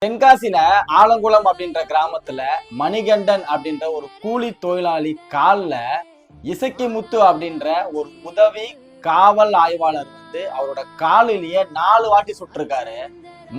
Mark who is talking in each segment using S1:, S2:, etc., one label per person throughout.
S1: தென்காசியில ஆலங்குளம் அப்படின்ற கிராமத்துல மணிகண்டன் அப்படின்ற ஒரு கூலி தொழிலாளி கால்ல இசக்கி முத்து அப்படின்ற ஒரு உதவி காவல் ஆய்வாளர் அவரோட காலிலேயே 4 வாட்டி சுட்டிருக்காரு.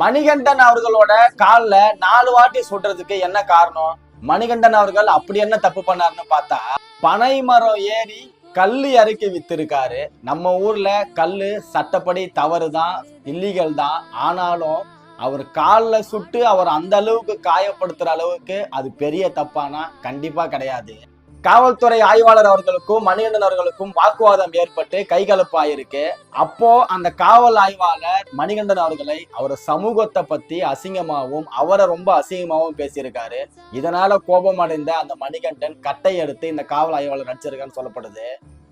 S1: மணிகண்டன் அவர்களோட கால்ல 4 வாட்டி சுடுறதுக்கு என்ன காரணம்? மணிகண்டன் அவர்கள் அப்படி என்ன தப்பு பண்ணாருன்னு பார்த்தா, பனை மரம் ஏறி கல்லு இறக்கி வித்திருக்காரு. நம்ம ஊர்ல கல்லு சட்டப்படி தவறுதான், இல்லீகல் தான். ஆனாலும் அவர் காலில் சுட்டு அவர் அந்த அளவுக்கு காயப்படுத்துற அளவுக்கு அது பெரிய தப்பானா கண்டிப்பா கிடையாது. காவல்துறை ஆய்வாளர் அவர்களுக்கும் மணிகண்டன் அவர்களுக்கும் வாக்குவாதம் ஏற்பட்டு கைகலப்பாயிருக்கு. அப்போ அந்த காவல் ஆய்வாளர் மணிகண்டன் அவர்களை அவர் சமூகத்தை பத்தி அசிங்கமாகவும் அவரை ரொம்ப அசிங்கமாகவும் பேசியிருக்காரு. இதனால கோபம் அடைந்த அந்த மணிகண்டன் கட்டை எடுத்து இந்த காவல் ஆய்வாளர் அடிச்சிருக்கான்னு சொல்லப்படுது.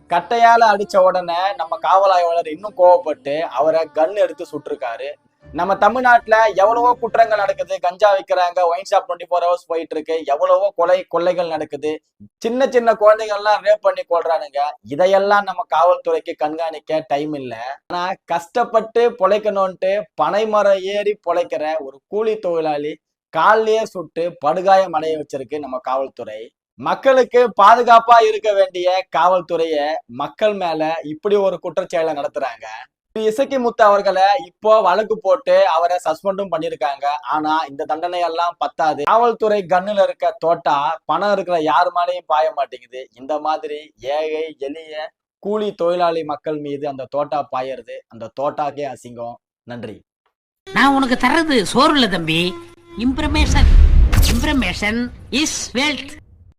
S1: கட்டையால அடிச்ச உடனே நம்ம காவல் ஆய்வாளர் இன்னும் கோவப்பட்டு அவரை கன் எடுத்து சுட்டிருக்காரு. நம்ம தமிழ்நாட்டுல எவ்வளவோ குற்றங்கள் நடக்குது. கஞ்சா வைக்கிறாங்க, ஒயின் ஷாப் 24 hours போயிட்டு இருக்கு, எவ்வளவோ கொள்ளைகள் நடக்குது. சின்ன சின்ன குழந்தைகள்லாம் ரேப் பண்ணி கொள்றானுங்க. இதையெல்லாம் நம்ம காவல்துறைக்கு கண்காணிக்க டைம் இல்ல. ஆனா கஷ்டப்பட்டு பொழைக்கணும்ட்டு பனைமரம் ஏறி பொழைக்கிற ஒரு கூலி தொழிலாளி கால்லயே சுட்டு படுகாயம் அடைய வச்சிருக்கு நம்ம காவல்துறை. மக்களுக்கு பாதுகாப்பா இருக்க வேண்டிய காவல்துறைய மக்கள் மேல இப்படி ஒரு குற்றச்செயலை நடத்துறாங்க. இசக்கி முத்து அவர்களை இப்போ வழக்கு போட்டு அவரை சஸ்பெண்டும் பண்ணிருக்காங்க. ஆனா இந்த தண்டனை எல்லாம் பத்தாது. காவல்துறை கண்ணுல இருக்க தோட்டா பணம் இருக்கிற யாரு மேலேயும் பாய மாட்டேங்குது. இந்த மாதிரி ஏழை எளிய கூலி தொழிலாளி மக்கள் மீது அந்த தோட்டா பாயறது அந்த தோட்டாக்கே அசிங்கம். நன்றி.
S2: நான் உனக்கு தர்றது சோறு இல்ல தம்பி, இம்ப்ரமேஷன். இம்ப்ரமேஷன் இஸ் வெல்த்.